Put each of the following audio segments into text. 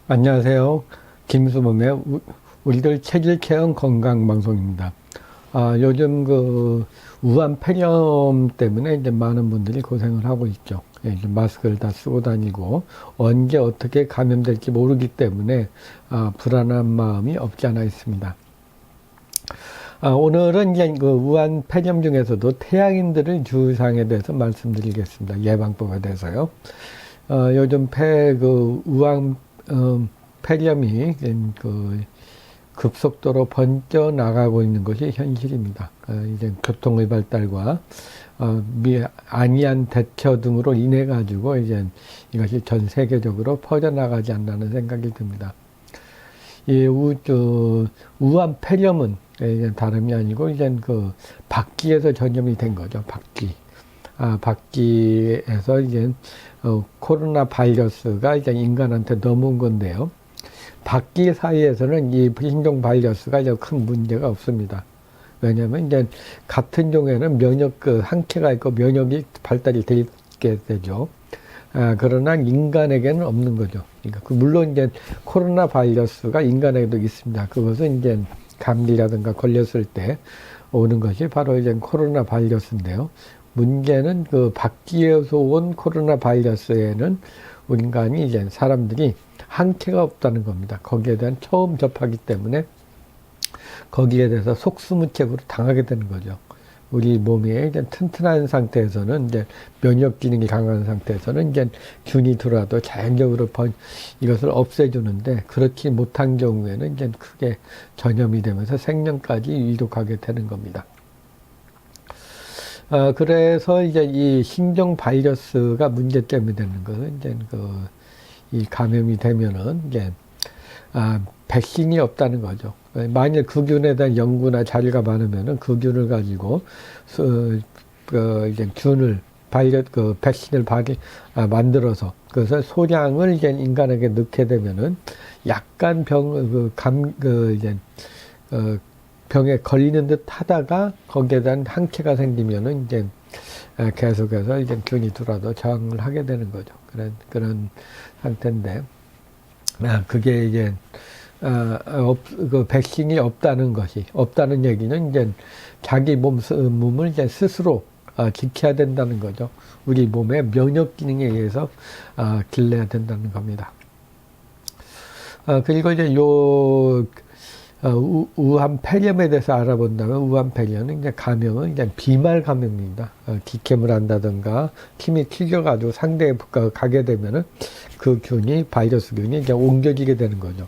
안녕하세요. 김수범의 우리들 체질 케어 건강 방송입니다. 요즘 우한 폐렴 때문에 이제 많은 분들이 고생을 하고 있죠. 예, 이제 마스크를 다 쓰고 다니고 언제 어떻게 감염될지 모르기 때문에 불안한 마음이 없지 않아 있습니다. 오늘은 이제 우한 폐렴 중에서도 태양인들의 주의사항에 대해서 말씀드리겠습니다. 예방법에 대해서요. 요즘 우한 폐렴이 급속도로 번져 나가고 있는 것이 현실입니다. 이제 교통의 발달과 안이한 대처 등으로 인해 가지고 이제 이것이 전 세계적으로 퍼져나가지 않나는 생각이 듭니다. 이 우한 폐렴은 다름이 아니고 이제 박쥐에서 전염이 된 거죠. 박쥐. 박쥐에서 이제 코로나 바이러스가 이제 인간한테 넘어온 건데요. 박쥐 사이에서는 이 신종 바이러스가 이제 큰 문제가 없습니다. 왜냐하면 이제 같은 종에는 면역 항체가 있고 면역이 발달이 되게 되죠. 그러나 인간에게는 없는 거죠. 그러니까 물론 이제 코로나 바이러스가 인간에게도 있습니다. 그것은 이제 감기라든가 걸렸을 때 오는 것이 바로 이제 코로나 바이러스인데요. 문제는 박쥐에서 온 코로나 바이러스에는 인간이 이제 사람들이 항체가 없다는 겁니다. 거기에 대한 처음 접하기 때문에 거기에 대해서 속수무책으로 당하게 되는 거죠. 우리 몸이 이제 튼튼한 상태에서는 이제 면역 기능이 강한 상태에서는 이제 균이 들어와도 자연적으로 이것을 없애주는데 그렇지 못한 경우에는 이제 크게 전염이 되면서 생명까지 위독하게 되는 겁니다. 그래서 이제 이 신종 바이러스가 문제점이 되는 것은 이제 이 감염이 되면은 이제 백신이 없다는 거죠. 만일 그 균에 대한 연구나 자료가 많으면은 그 균을 가지고 이제 백신을 만들어서 그래서 소량을 이제 인간에게 넣게 되면은 약간 병에 걸리는 듯 하다가 거기에 대한 항체가 생기면은 이제 계속해서 이제 균이 들어와도 저항을 하게 되는 거죠. 그런 상태인데, 그게 이제, 백신이 없다는 얘기는 이제 자기 몸을 이제 스스로 지켜야 된다는 거죠. 우리 몸의 면역 기능에 의해서 길러야 된다는 겁니다. 그리고 이제 우한 폐렴에 대해서 알아본다면 우한 폐렴은 이제 감염은 이제 비말 감염입니다. 기침을 한다든가 침이 튀겨가지고 상대에 가게 되면은 그 바이러스 균이 이제 옮겨지게 되는 거죠.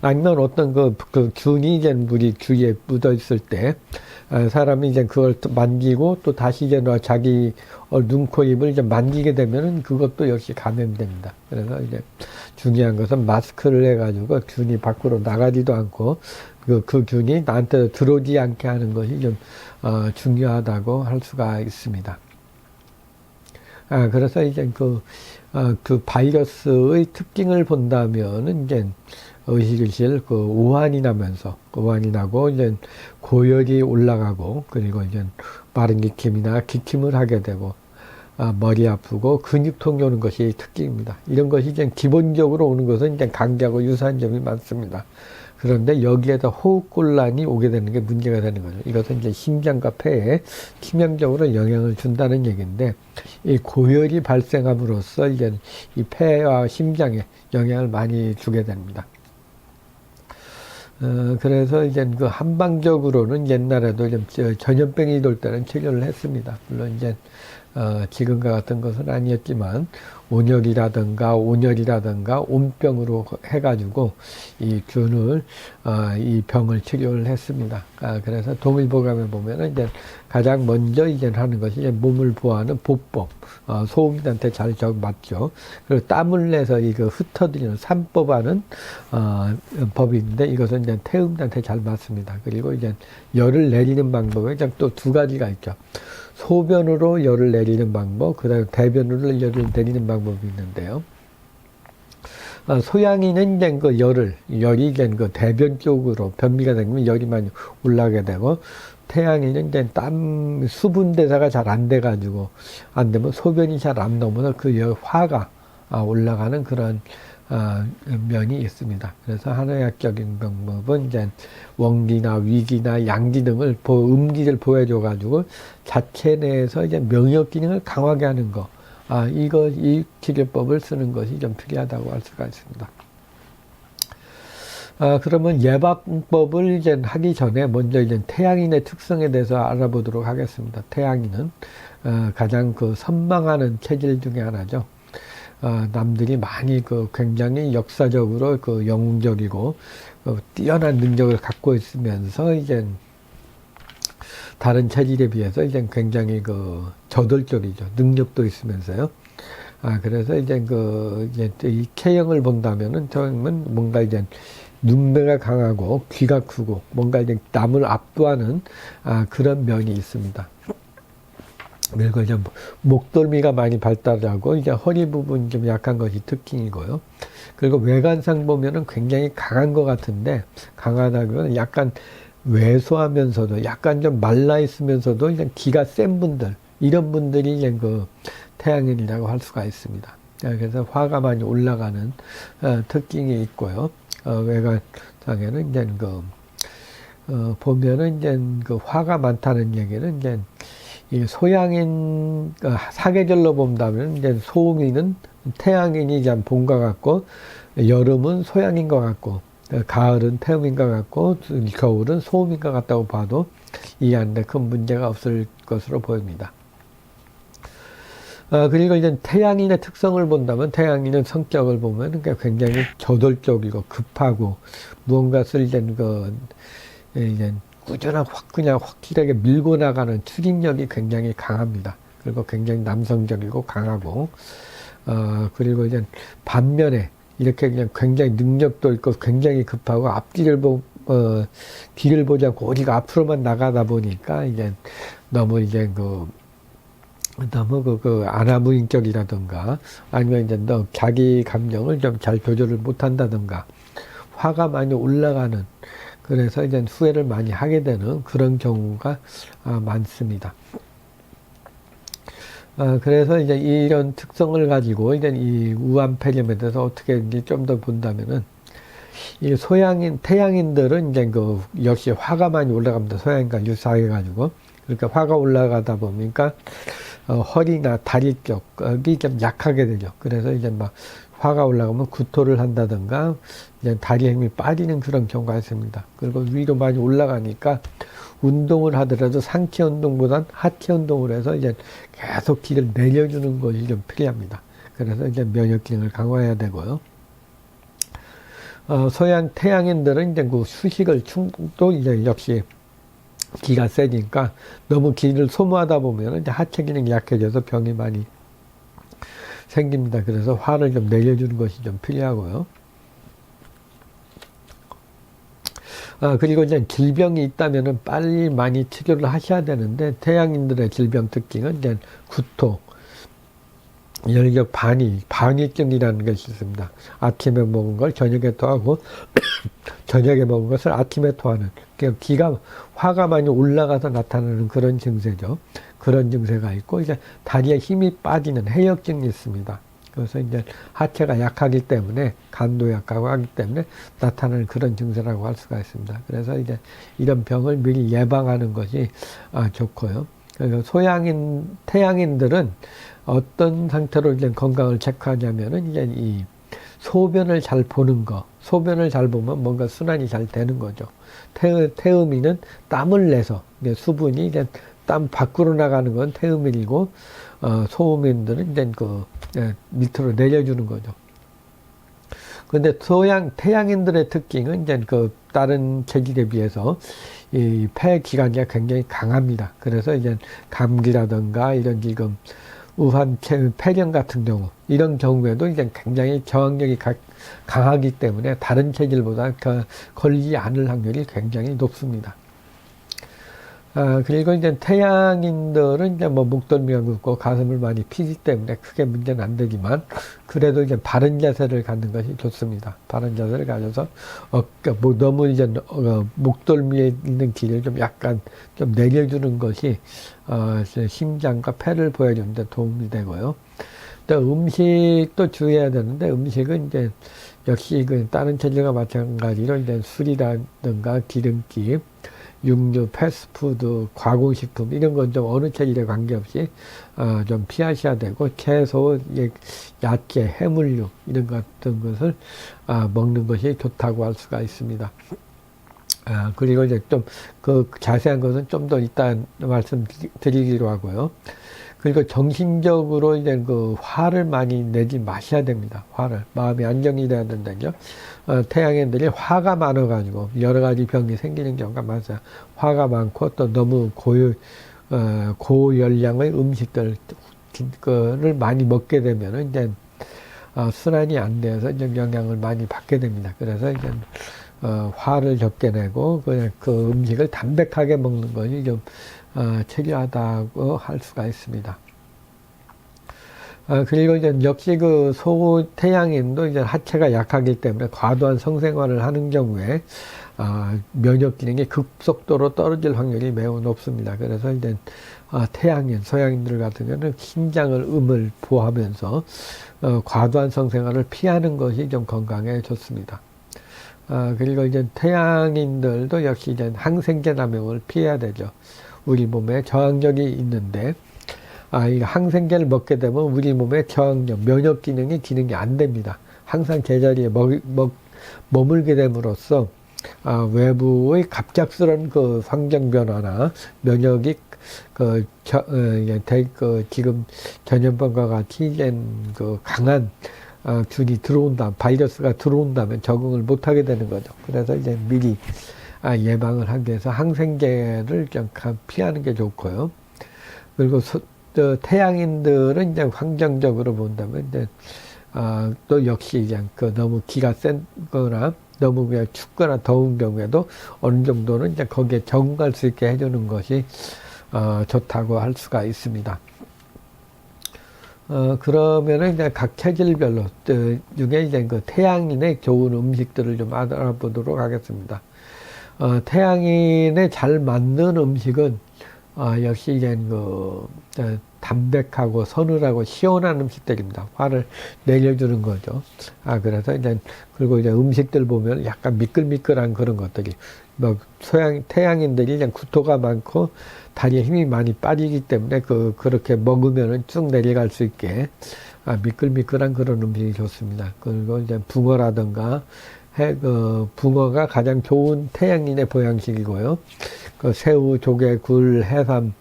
아니면 어떤 그 균이 이제 우리 주위에 묻어 있을 때 사람이 이제 그걸 만지고 또 다시 이제 자기 눈, 코, 입을 이제 만지게 되면은 그것도 역시 감염됩니다. 그래서 이제 중요한 것은 마스크를 해가지고 균이 밖으로 나가지도 않고 그 균이 나한테 들어오지 않게 하는 것이 좀 중요하다고 할 수가 있습니다. 그래서 이제 그 바이러스의 특징을 본다면은 이제 의식실 오한이 나고 이제 고열이 올라가고 그리고 이제 마른 기침이나 기침을 하게 되고 머리 아프고 근육통이 오는 것이 특징입니다. 이런 것이 이제 기본적으로 오는 것은 이제 감기하고 유사한 점이 많습니다. 그런데 여기에다 호흡곤란이 오게 되는 게 문제가 되는 거죠. 이것은 이제 심장과 폐에 치명적으로 영향을 준다는 얘기인데, 이 고열이 발생함으로써 이제 이 폐와 심장에 영향을 많이 주게 됩니다. 그래서 이제 한방적으로는 옛날에도 좀 전염병이 돌 때는 치료를 했습니다. 물론 이제 지금과 같은 것은 아니었지만 온열이라든가 온병으로 해가지고 이 병을 치료를 했습니다. 그래서 동일보감에 보면은 이제 가장 먼저 이제 하는 것이 이제 몸을 보호하는 보법, 소음기한테 잘 맞죠. 그리고 땀을 내서 이거 흩어뜨리는 산법하는 법인데 이것은 이제 태음한테 잘 맞습니다. 그리고 이제 열을 내리는 방법에 또 두 가지가 있죠. 소변으로 열을 내리는 방법, 그 다음에 대변으로 열을 내리는 방법이 있는데요. 소양이는 이제 열이 이제 대변 쪽으로 변비가 되면 열이 많이 올라가게 되고, 태양이는 이제 수분 대사가 잘 안 돼가지고, 안 되면 소변이 잘 안 넘어서 화가 올라가는 그런 면이 있습니다. 그래서 한의학적인 방법은 이제 원기나 위기나 양기 등을 음기를 보여줘가지고 자체 내에서 이제 명역 기능을 강하게 하는 거. 이 치료법을 쓰는 것이 좀 필요하다고 할 수가 있습니다. 그러면 예방법을 이제 하기 전에 먼저 이제 태양인의 특성에 대해서 알아보도록 하겠습니다. 태양인은 가장 선망하는 체질 중에 하나죠. 남들이 많이 굉장히 역사적으로 영웅적이고 뛰어난 능력을 갖고 있으면서 이제 다른 체질에 비해서 이제 굉장히 저돌적이죠. 능력도 있으면서요. 그래서 이제 이 K형을 본다면은 저는 뭔가 이제 눈매가 강하고 귀가 크고 뭔가 이제 남을 압도하는 그런 면이 있습니다. 그리고 이제 목덜미가 많이 발달하고 이제 허리 부분 좀 약한 것이 특징이고요. 그리고 외관상 보면은 굉장히 강한 것 같은데 강하다기보다는 약간 왜소하면서도 약간 좀 말라 있으면서도 이제 기가 센 분들 이런 분들이 이제 태양인이라고 할 수가 있습니다. 그래서 화가 많이 올라가는 특징이 있고요. 외관상에는 이제 보면은 이제 화가 많다는 얘기는 이제 이 소양인 사계절로 본다면 이제 소음인은 태양인이 이제 봄과 같고 여름은 소양인 것 같고 가을은 태음인 것 같고 겨울은 소음인 것 같다고 봐도 이해하는데 큰 문제가 없을 것으로 보입니다. 그리고 이제 태양인의 특성을 본다면 태양인은 성격을 보면 굉장히 저돌적이고 급하고 무언가를 이제 꾸준하게 그냥 확실하게 밀고 나가는 추진력이 굉장히 강합니다. 그리고 굉장히 남성적이고 강하고, 그리고 이제 반면에 이렇게 그냥 굉장히 능력도 있고 굉장히 급하고 뒤를 보지 않고 오직 앞으로만 나가다 보니까 이제 너무 이제 너무 아나무인격이라든가 아니면 이제 자기 감정을 좀 잘 조절을 못 한다든가 화가 많이 올라가는 그래서 이제 후회를 많이 하게 되는 그런 경우가 많습니다. 그래서 이제 이런 특성을 가지고 이제 이 우한폐렴에 대해서 어떻게 좀 더 본다면은 이 태양인들은 이제 역시 화가 많이 올라갑니다. 소양인과 유사해가지고. 그러니까 화가 올라가다 보니까 허리나 다리 쪽이 좀 약하게 되죠. 그래서 이제 막 화가 올라가면 구토를 한다든가 이제 다리에 힘이 빠지는 그런 경우가 있습니다. 그리고 위로 많이 올라가니까 운동을 하더라도 상체 운동보단 하체 운동을 해서 이제 계속 기를 내려주는 것이 좀 필요합니다. 그래서 이제 면역 기능을 강화해야 되고요. 태양인들은 이제 휴식을 또 이제 역시 기가 세니까 너무 기를 소모하다 보면 이제 하체 기능이 약해져서 병이 많이 생깁니다. 그래서 화를 좀 내려주는 것이 좀 필요하고요. 그리고 이제 질병이 있다면은 빨리 많이 치료를 하셔야 되는데 태양인들의 질병 특징은 이제 구토, 열격 반위증이라는 것이 있습니다. 아침에 먹은 걸 저녁에 토하고 저녁에 먹은 것을 아침에 토하는 화가 많이 올라가서 나타나는 그런 증세죠. 그런 증세가 있고 이제 다리에 힘이 빠지는 해역증이 있습니다. 그래서 이제 하체가 약하기 때문에 간도 약하고 하기 때문에 나타나는 그런 증세라고 할 수가 있습니다. 그래서 이제 이런 병을 미리 예방하는 것이 좋고요. 그래서 태양인들은 어떤 상태로 이제 건강을 체크하냐면은 이제 이 소변을 잘 보는 거, 소변을 잘 보면 뭔가 순환이 잘 되는 거죠. 태음인은 땀을 내서 이제 수분이 이제 땀 밖으로 나가는 건 태음인이고 소음인들은 이제 밑으로 내려주는 거죠. 근데 태양인들의 특징은 이제 다른 체질에 비해서 이 폐 기관이 굉장히 강합니다. 그래서 이제 감기라든가 이런 지금 폐렴 같은 경우 이런 경우에도 이제 굉장히 저항력이 강하기 때문에 다른 체질보다 걸리지 않을 확률이 굉장히 높습니다. 그리고 이제 태양인들은 이제 목덜미가 굵고 가슴을 많이 피기 때문에 크게 문제는 안 되지만 그래도 이제 바른 자세를 갖는 것이 좋습니다. 바른 자세를 가져서 너무 이제 목덜미에 있는 기를 좀 약간 좀 내려주는 것이 심장과 폐를 보여주는 데 도움이 되고요. 또 음식도 주의해야 되는데, 음식은 이제 역시 그 다른 체질과 마찬가지로 이제 술이라든가 기름기, 육류, 패스트푸드, 가공식품 이런 건 좀 어느 체질에 관계없이 좀 피하셔야 되고, 채소, 야채, 해물류 이런 같은 것을 먹는 것이 좋다고 할 수가 있습니다. 그리고 이제 좀 그 자세한 것은 좀 더 이따 말씀드리기로 하고요. 그리고 정신적으로 이제 그 화를 많이 내지 마셔야 됩니다. 화를. 마음이 안정이 돼야 된다죠. 태양인들이 화가 많아가지고 여러 가지 병이 생기는 경우가 많아요. 화가 많고 또 너무 고열량의 음식들을 많이 먹게 되면은 이제 순환이 안 돼서 이제 영향을 많이 받게 됩니다. 그래서 이제 화를 적게 내고 그냥 그 음식을 담백하게 먹는 것이 좀 필요하다고 할 수가 있습니다. 그리고 이제 역시 그 태양인도 이제 하체가 약하기 때문에 과도한 성생활을 하는 경우에 면역 기능이 급속도로 떨어질 확률이 매우 높습니다. 그래서 이제 태양인, 서양인들 같은 경우는 신장을 보호하면서 과도한 성생활을 피하는 것이 좀 건강에 좋습니다. 그리고 이제 태양인들도 역시 이제 항생제 남용을 피해야 되죠. 우리 몸에 저항력이 있는데, 이 항생제를 먹게 되면 우리 몸의 저항력, 면역 기능이 안 됩니다. 항상 제자리에 머물게 됨으로써, 외부의 갑작스러운 그 환경 변화나 면역이 지금 전염병과 같이 그 강한 균이 바이러스가 들어온다면 적응을 못하게 되는 거죠. 그래서 이제 미리 예방을 하기 위해서 항생제를 좀 피하는 게 좋고요. 그리고 태양인들은 이제 환경적으로 본다면 이제 또 역시 이제 너무 기가 센거나 너무 그냥 춥거나 더운 경우에도 어느 정도는 이제 거기에 적응할 수 있게 해주는 것이 좋다고 할 수가 있습니다. 그러면은 이제 각 체질별로 중에 이제 그 태양인의 좋은 음식들을 좀 알아보도록 하겠습니다. 태양인에 잘 맞는 음식은 역시 이제 담백하고 서늘하고 시원한 음식들입니다. 화를 내려주는 거죠. 그래서 이제 그리고 이제 음식들 보면 약간 미끌미끌한 그런 것들이 태양인들이 그냥 구토가 많고 다리에 힘이 많이 빠지기 때문에 그렇게 먹으면은 쭉 내려갈 수 있게 미끌미끌한 그런 음식이 좋습니다. 그리고 이제 붕어라든가 붕어가 가장 좋은 태양인의 보양식이고요. 새우, 조개, 굴, 해삼,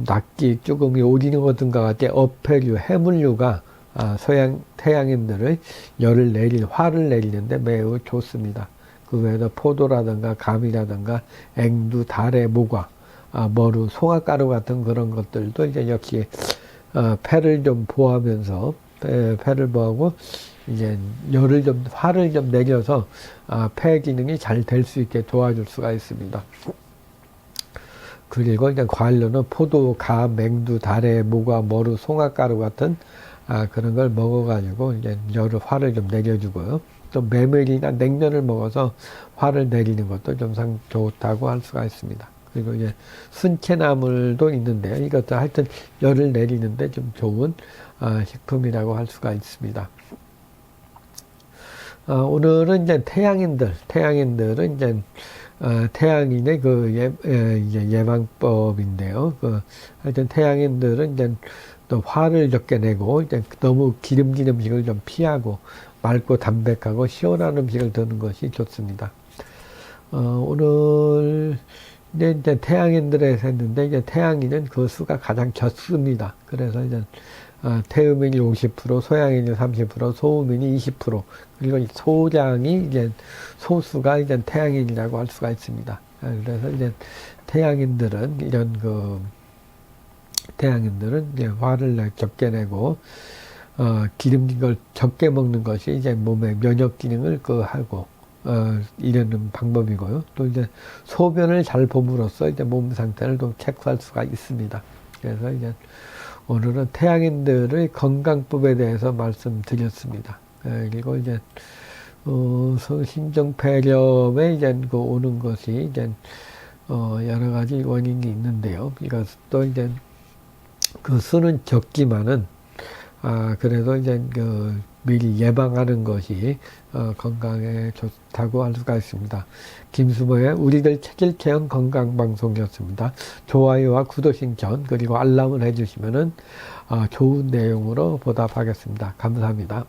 낙지, 쭈꾸미, 오징어 등과 같이 어패류, 해물류가 태양인들의 화를 내리는데 매우 좋습니다. 그 외에도 포도라든가 감이라든가 앵두, 달래, 모과, 머루, 송화가루 같은 그런 것들도 이제 역시 폐를 좀 보호하면서 폐를 보호하고 이제 화를 좀 내려서 폐 기능이 잘 될 수 있게 도와줄 수가 있습니다. 그리고 이제 과일로는 포도, 감, 맹두, 달래, 모과, 머루, 송화가루 같은 그런 걸 먹어가지고 이제 화를 좀 내려주고요. 또 메밀이나 냉면을 먹어서 화를 내리는 것도 좀 좋다고 할 수가 있습니다. 그리고 이제 순채나물도 있는데요. 이것도 하여튼 열을 내리는데 좀 좋은 식품이라고 할 수가 있습니다. 오늘은 이제 태양인들은 이제 태양인의 이제 예방법인데요. 하여튼 태양인들은 이제 또 화를 적게 내고 이제 너무 기름진 음식을 좀 피하고 맑고 담백하고 시원한 음식을 드는 것이 좋습니다. 오늘 이제 태양인들에서 했는데 이제 태양인은 그 수가 가장 적습니다. 그래서 이제 태음인이 50%, 소양인이 30%, 소음인이 20%, 그리고 소량이 이제 소수가 이제 태양인이라고 할 수가 있습니다. 그래서 이제 태양인들은 이제 화를 적게 내고 기름진 걸 적게 먹는 것이 이제 몸의 면역 기능을 하고 이러는 방법이고요. 또 이제 소변을 잘 봄으로써 이제 몸 상태를 좀 체크할 수가 있습니다. 그래서 이제 오늘은 태양인들의 건강법에 대해서 말씀드렸습니다. 그리고 이제 심정폐렴에 이제 오는 것이 이제 여러 가지 원인이 있는데요. 이것도 이제 그 수는 적지만은 그래도 이제 미리 예방하는 것이 건강에 좋다고 할 수가 있습니다. 김수모의 우리들 체질 체험 건강방송이었습니다. 좋아요와 구독 신청 그리고 알람을 해주시면은 좋은 내용으로 보답하겠습니다. 감사합니다.